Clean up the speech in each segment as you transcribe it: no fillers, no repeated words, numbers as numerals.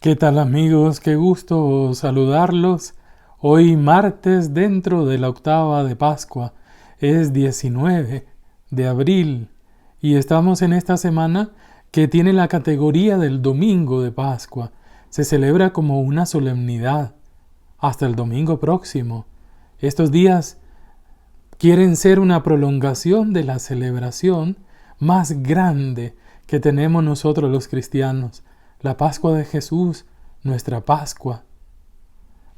¿Qué tal amigos? Qué gusto saludarlos. Hoy martes dentro de la octava de Pascua. Es 19 de abril y estamos en esta semana que tiene la categoría del domingo de Pascua. Se celebra como una solemnidad hasta el domingo próximo. Estos días quieren ser una prolongación de la celebración más grande que tenemos nosotros los cristianos, la Pascua de Jesús, nuestra Pascua.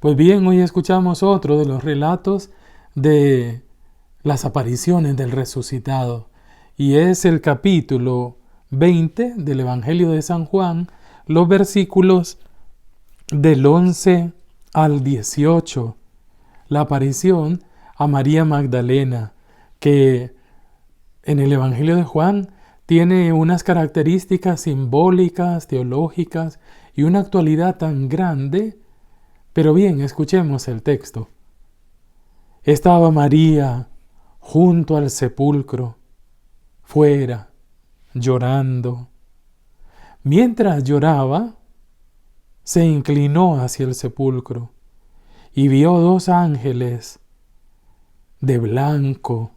Pues bien, hoy escuchamos otro de los relatos de las apariciones del resucitado, y es el capítulo 20 del Evangelio de San Juan, los versículos del 11 al 18, la aparición a María Magdalena, que en el Evangelio de Juan tiene unas características simbólicas, teológicas y una actualidad tan grande. Pero bien, escuchemos el texto. Estaba María junto al sepulcro, fuera, llorando. Mientras lloraba, se inclinó hacia el sepulcro y vio dos ángeles de blanco,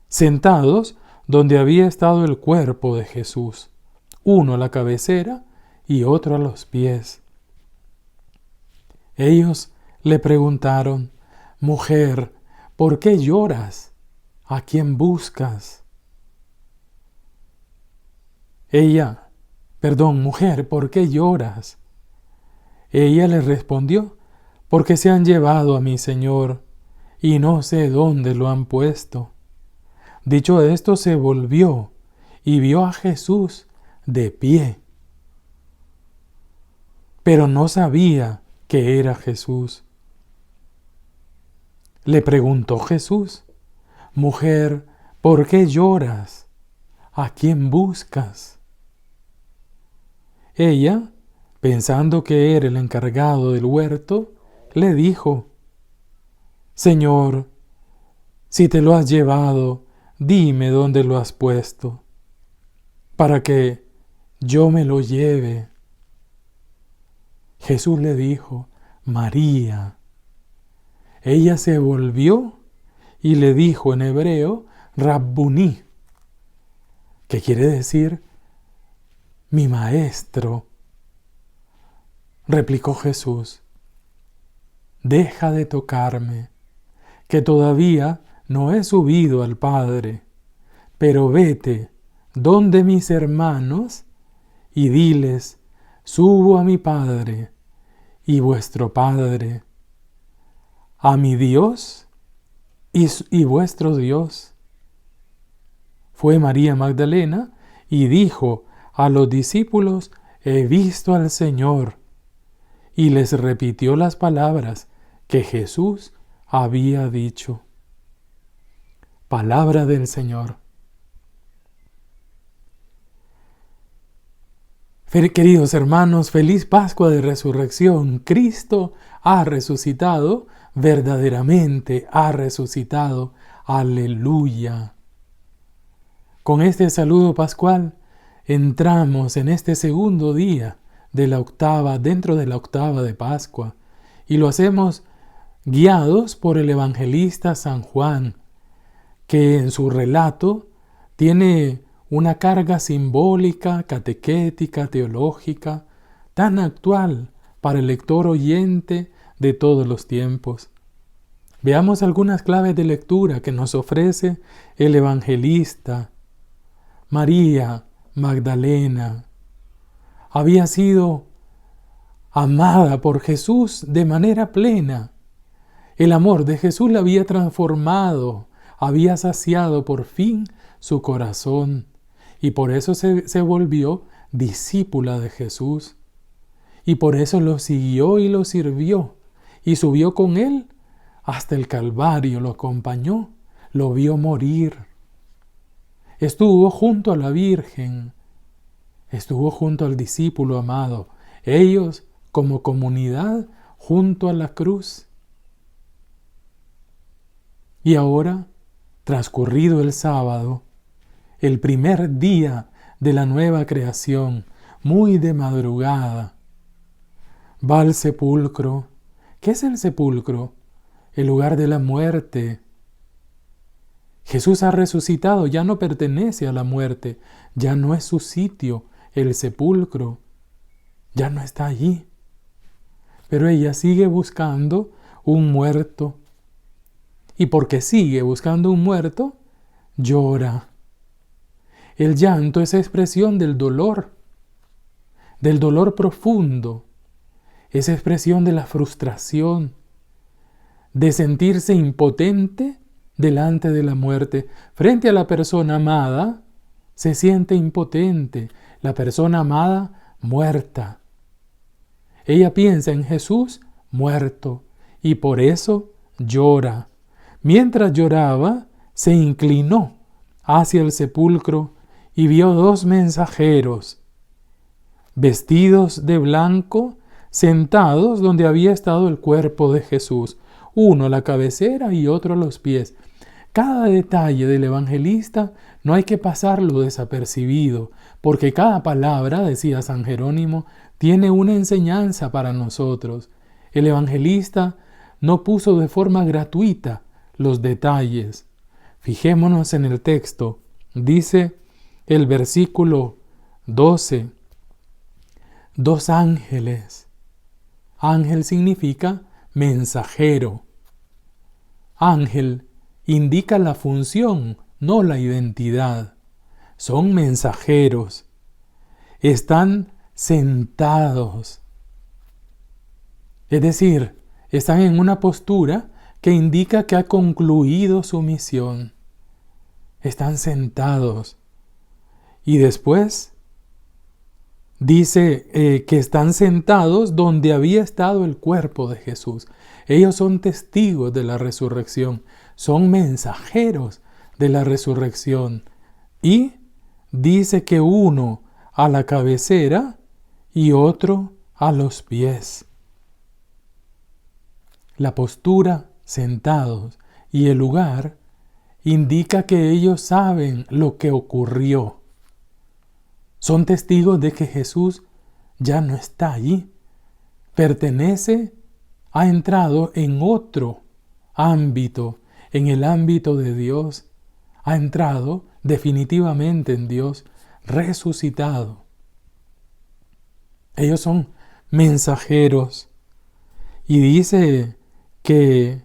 sentados donde había estado el cuerpo de Jesús, uno a la cabecera y otro a los pies. Ellos le preguntaron: Mujer, ¿por qué lloras? ¿A quién buscas? Mujer, ¿por qué lloras? Ella le respondió: Porque se han llevado a mi Señor y no sé dónde lo han puesto. Dicho esto, se volvió y vio a Jesús de pie, pero no sabía que era Jesús. Le preguntó Jesús: Mujer, ¿por qué lloras? ¿A quién buscas? Ella, pensando que era el encargado del huerto, le dijo: Señor, si te lo has llevado, dime dónde lo has puesto, para que yo me lo lleve. Jesús le dijo: María. Ella se volvió y le dijo en hebreo: Rabbuní, que quiere decir mi maestro. Replicó Jesús: Deja de tocarme, que todavía no he subido al Padre, pero vete donde mis hermanos y diles: Subo a mi Padre y vuestro Padre, a mi Dios y vuestro Dios. Fue María Magdalena y dijo a los discípulos: He visto al Señor, y les repitió las palabras que Jesús había dicho. Palabra del Señor. Queridos hermanos, feliz Pascua de Resurrección. Cristo ha resucitado, verdaderamente ha resucitado. Aleluya. Con este saludo pascual entramos en este segundo día de la octava, dentro de la octava de Pascua, y lo hacemos guiados por el evangelista San Juan, que en su relato tiene una carga simbólica, catequética, teológica, tan actual para el lector oyente de todos los tiempos. Veamos algunas claves de lectura que nos ofrece el evangelista. María Magdalena había sido amada por Jesús de manera plena. El amor de Jesús la había transformado, había saciado por fin su corazón, y por eso se volvió discípula de Jesús, y por eso lo siguió y lo sirvió, y subió con él hasta el Calvario, lo acompañó, lo vio morir. Estuvo junto a la Virgen, estuvo junto al discípulo amado, ellos como comunidad junto a la cruz. Y ahora, transcurrido el sábado, el primer día de la nueva creación, muy de madrugada, va al sepulcro. ¿Qué es el sepulcro? El lugar de la muerte. Jesús ha resucitado, ya no pertenece a la muerte, ya no es su sitio, el sepulcro, ya no está allí. Pero ella sigue buscando un muerto. Y porque sigue buscando un muerto, llora. El llanto es expresión del dolor profundo, es expresión de la frustración, de sentirse impotente delante de la muerte. Frente a la persona amada, se siente impotente, la persona amada muerta. Ella piensa en Jesús muerto y por eso llora. Mientras lloraba, se inclinó hacia el sepulcro y vio 2 mensajeros, vestidos de blanco, sentados donde había estado el cuerpo de Jesús, uno a la cabecera y otro a los pies. Cada detalle del evangelista no hay que pasarlo desapercibido, porque cada palabra, decía San Jerónimo, tiene una enseñanza para nosotros. El evangelista no puso de forma gratuita los detalles. Fijémonos en el texto. Dice el versículo 12, 2 ángeles. Ángel significa mensajero. Ángel indica la función, no la identidad. Son mensajeros. Están sentados. Es decir, están en una postura que indica que ha concluido su misión. Están sentados. Y después dice que están sentados donde había estado el cuerpo de Jesús. Ellos son testigos de la resurrección, son mensajeros de la resurrección. Y dice que uno a la cabecera y otro a los pies. La postura, sentados, y el lugar indica que ellos saben lo que ocurrió. Son testigos de que Jesús ya no está allí. Ha entrado en otro ámbito, en el ámbito de Dios. Ha entrado definitivamente en Dios, resucitado. Ellos son mensajeros. Y dice que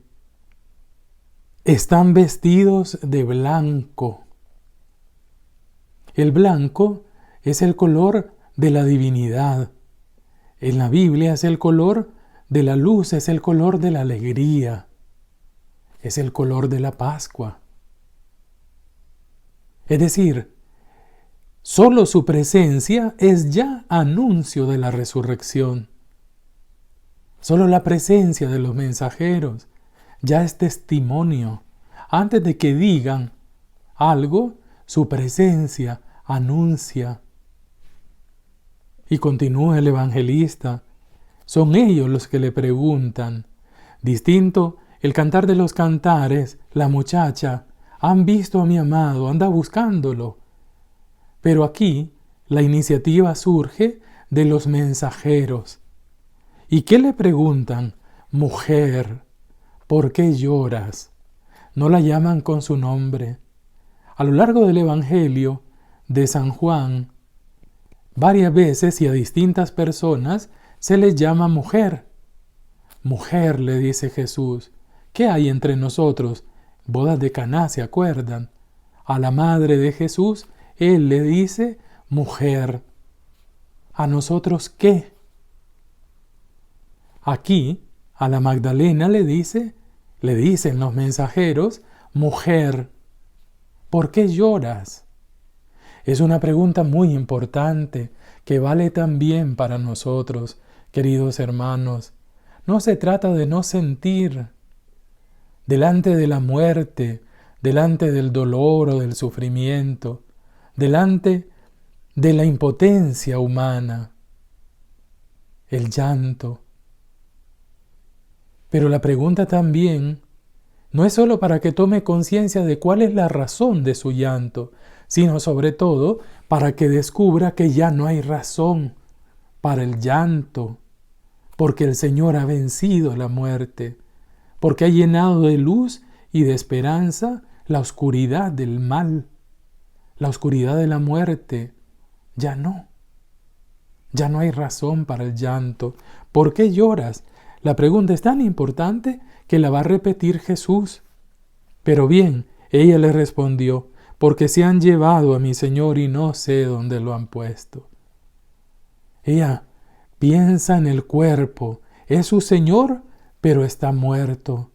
están vestidos de blanco. El blanco es el color de la divinidad. En la Biblia es el color de la luz, es el color de la alegría, es el color de la Pascua. Es decir, solo su presencia es ya anuncio de la resurrección. Solo la presencia de los mensajeros ya es testimonio. Antes de que digan algo, su presencia anuncia. Y continúa el evangelista. Son ellos los que le preguntan. Distinto el cantar de los cantares, la muchacha, han visto a mi amado, anda buscándolo. Pero aquí la iniciativa surge de los mensajeros. ¿Y qué le preguntan? Mujer, ¿por qué lloras? No la llaman con su nombre. A lo largo del Evangelio de San Juan, varias veces y a distintas personas se les llama mujer. Mujer, le dice Jesús, ¿qué hay entre nosotros? Bodas de Caná, ¿se acuerdan? A la madre de Jesús, Él le dice mujer. ¿A nosotros qué? Aquí, a la Magdalena le dicen los mensajeros, mujer, ¿por qué lloras? Es una pregunta muy importante que vale también para nosotros, queridos hermanos. No se trata de no sentir delante de la muerte, delante del dolor o del sufrimiento, delante de la impotencia humana, el llanto. Pero la pregunta también no es solo para que tome conciencia de cuál es la razón de su llanto, sino sobre todo para que descubra que ya no hay razón para el llanto, porque el Señor ha vencido la muerte, porque ha llenado de luz y de esperanza la oscuridad del mal, la oscuridad de la muerte. Ya no hay razón para el llanto. ¿Por qué lloras? La pregunta es tan importante que la va a repetir Jesús. Pero bien, ella le respondió, porque se han llevado a mi Señor y no sé dónde lo han puesto. Ella piensa en el cuerpo, es su Señor, pero está muerto.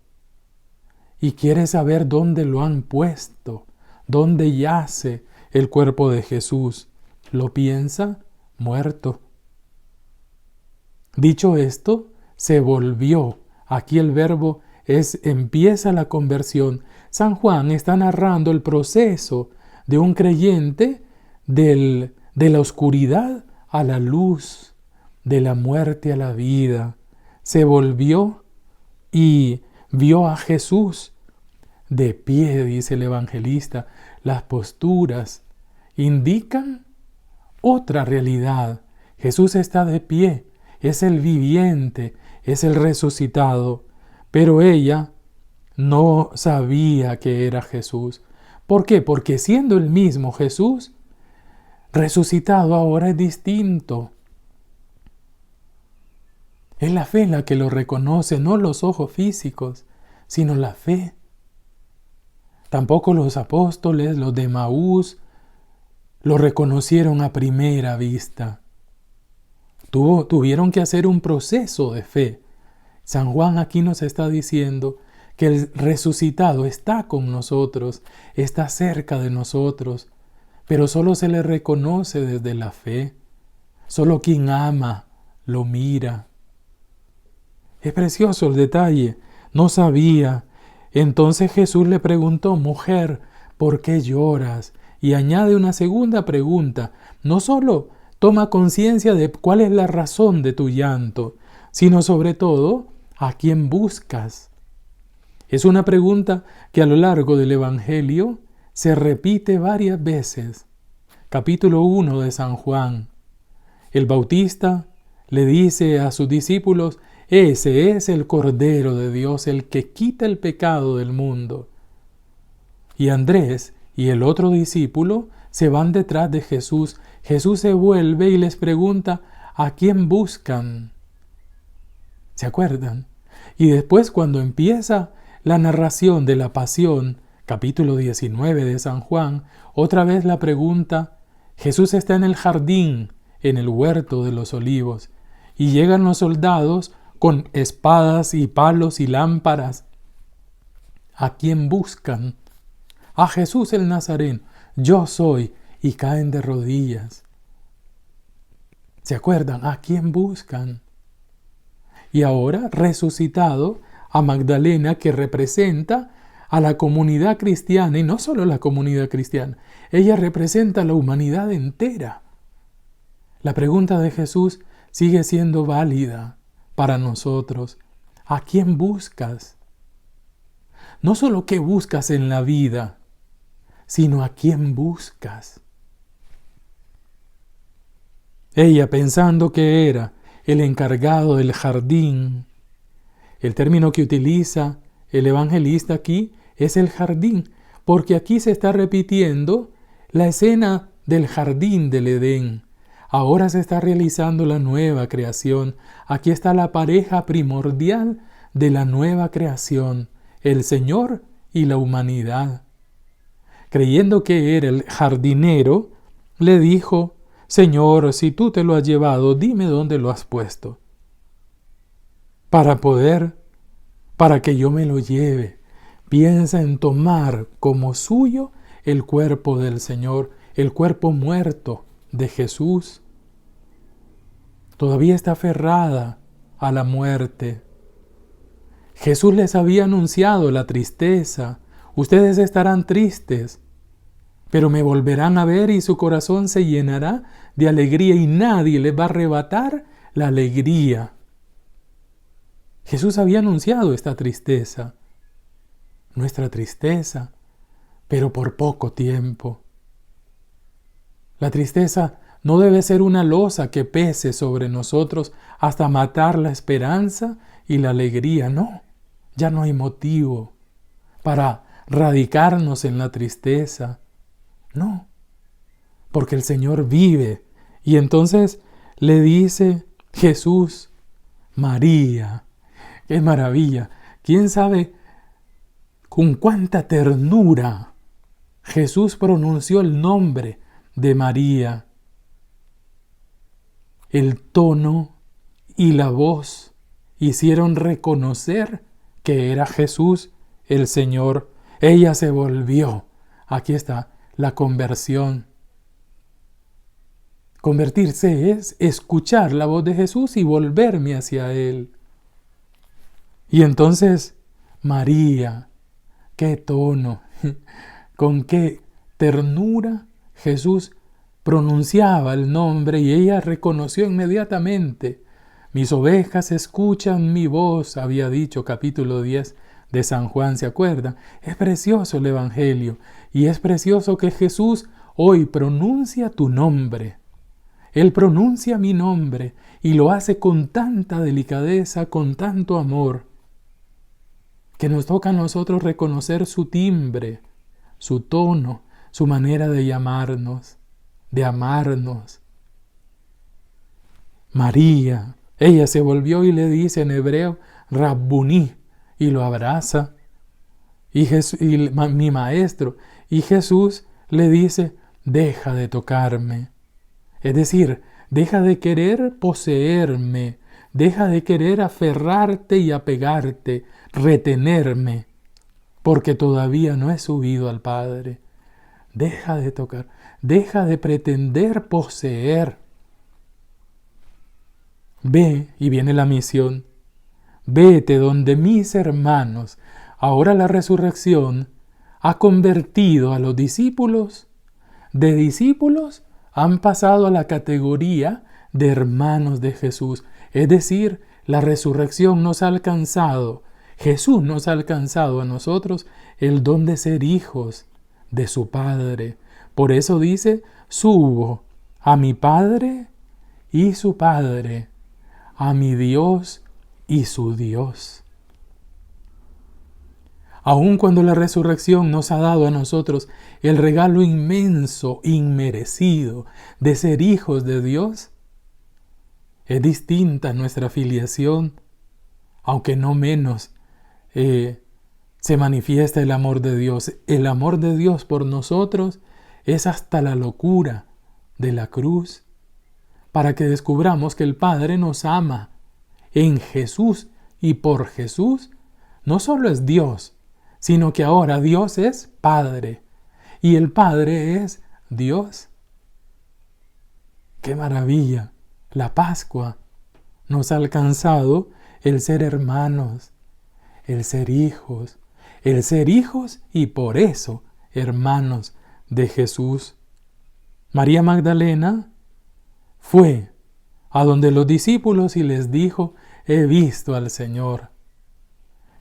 Y quiere saber dónde lo han puesto, dónde yace el cuerpo de Jesús. Lo piensa muerto. Dicho esto, se volvió. Aquí el verbo es empieza la conversión. San Juan está narrando el proceso de un creyente de la oscuridad a la luz, de la muerte a la vida. Se volvió y vio a Jesús de pie, dice el evangelista. Las posturas indican otra realidad. Jesús está de pie, es el viviente, es el resucitado, pero ella no sabía que era Jesús. ¿Por qué? Porque siendo el mismo Jesús, resucitado ahora es distinto. Es la fe la que lo reconoce, no los ojos físicos, sino la fe. Tampoco los apóstoles, los de Emaús, lo reconocieron a primera vista. Tuvieron que hacer un proceso de fe. San Juan aquí nos está diciendo que el resucitado está con nosotros, está cerca de nosotros, pero solo se le reconoce desde la fe. Solo quien ama lo mira. Es precioso el detalle. No sabía. Entonces Jesús le preguntó, mujer, ¿por qué lloras? Y añade una segunda pregunta. No solo toma conciencia de cuál es la razón de tu llanto, sino sobre todo, ¿a quién buscas? Es una pregunta que a lo largo del Evangelio se repite varias veces. Capítulo 1 de San Juan. El Bautista le dice a sus discípulos, ese es el Cordero de Dios, el que quita el pecado del mundo. Y Andrés y el otro discípulo se van detrás de Jesús. Jesús se vuelve y les pregunta, ¿a quién buscan? ¿Se acuerdan? Y después cuando empieza la narración de la pasión, capítulo 19 de San Juan, otra vez la pregunta, Jesús está en el jardín, en el huerto de los olivos, y llegan los soldados con espadas y palos y lámparas. ¿A quién buscan? A Jesús el Nazareno, yo soy, y caen de rodillas. ¿Se acuerdan? ¿A quién buscan? Y ahora, resucitado, a Magdalena, que representa a la comunidad cristiana, y no solo la comunidad cristiana, ella representa a la humanidad entera. La pregunta de Jesús sigue siendo válida para nosotros. ¿A quién buscas? No solo qué buscas en la vida, sino a quién buscas. Ella, pensando que era el encargado del jardín, el término que utiliza el evangelista aquí es el jardín, porque aquí se está repitiendo la escena del jardín del Edén. Ahora se está realizando la nueva creación. Aquí está la pareja primordial de la nueva creación, el Señor y la humanidad. Creyendo que era el jardinero, le dijo, Señor, si tú te lo has llevado, dime dónde lo has puesto. Para que yo me lo lleve. Piensa en tomar como suyo el cuerpo del Señor, el cuerpo muerto de Jesús. Todavía está aferrada a la muerte. Jesús les había anunciado la tristeza. Ustedes estarán tristes, pero me volverán a ver y su corazón se llenará de alegría y nadie les va a arrebatar la alegría. Jesús había anunciado esta tristeza, nuestra tristeza, pero por poco tiempo. La tristeza no debe ser una losa que pese sobre nosotros hasta matar la esperanza y la alegría. No, ya no hay motivo para radicarnos en la tristeza. No, porque el Señor vive. Y entonces le dice Jesús, María. ¡Qué maravilla! ¿Quién sabe con cuánta ternura Jesús pronunció el nombre de María? El tono y la voz hicieron reconocer que era Jesús el Señor. Ella se volvió. Aquí está la conversión. Convertirse es escuchar la voz de Jesús y volverme hacia Él. Y entonces, María, qué tono, con qué ternura Jesús pronunciaba el nombre y ella reconoció inmediatamente. Mis ovejas escuchan mi voz, había dicho capítulo 10 de San Juan, ¿se acuerdan? Es precioso el Evangelio y es precioso que Jesús hoy pronuncia tu nombre. Él pronuncia mi nombre y lo hace con tanta delicadeza, con tanto amor, que nos toca a nosotros reconocer su timbre, su tono, su manera de llamarnos, de amarnos. María, ella se volvió y le dice en hebreo, Rabbuní, y lo abraza, mi maestro, y Jesús le dice, deja de tocarme. Es decir, deja de querer poseerme, deja de querer aferrarte y apegarte, retenerme, porque todavía no he subido al Padre. Deja de tocar, deja de pretender poseer. Ve, y viene la misión, vete donde mis hermanos. Ahora la resurrección ha convertido a los discípulos, de discípulos han pasado a la categoría de hermanos de Jesús. Es decir, la resurrección nos ha alcanzado, Jesús nos ha alcanzado a nosotros el don de ser hijos de su Padre. Por eso dice, subo a mi Padre y su Padre, a mi Dios y su Dios. Aun cuando la resurrección nos ha dado a nosotros el regalo inmenso, inmerecido de ser hijos de Dios, es distinta nuestra filiación, aunque no menos se manifiesta el amor de Dios. El amor de Dios por nosotros es hasta la locura de la cruz, para que descubramos que el Padre nos ama en Jesús y por Jesús. No solo es Dios, sino que ahora Dios es Padre y el Padre es Dios. ¡Qué maravilla! La Pascua nos ha alcanzado el ser hermanos, el ser hijos y por eso hermanos de Jesús. María Magdalena fue a donde los discípulos y les dijo, he visto al Señor.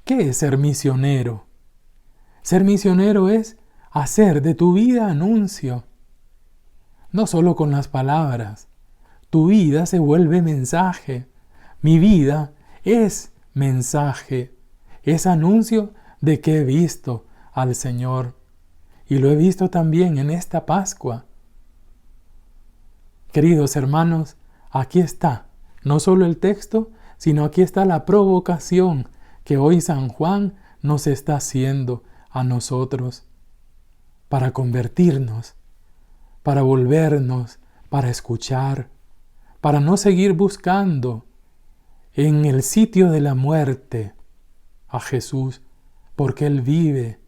¿Qué es ser misionero? Ser misionero es hacer de tu vida anuncio. No solo con las palabras. Tu vida se vuelve mensaje. Mi vida es mensaje. Es anuncio de que he visto al Señor. Y lo he visto también en esta Pascua. Queridos hermanos, aquí está no solo el texto, sino aquí está la provocación que hoy San Juan nos está haciendo a nosotros para convertirnos, para volvernos, para escuchar, para no seguir buscando en el sitio de la muerte a Jesús, porque Él vive.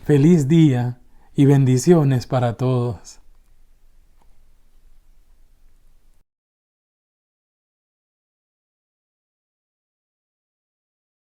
Feliz día y bendiciones para todos.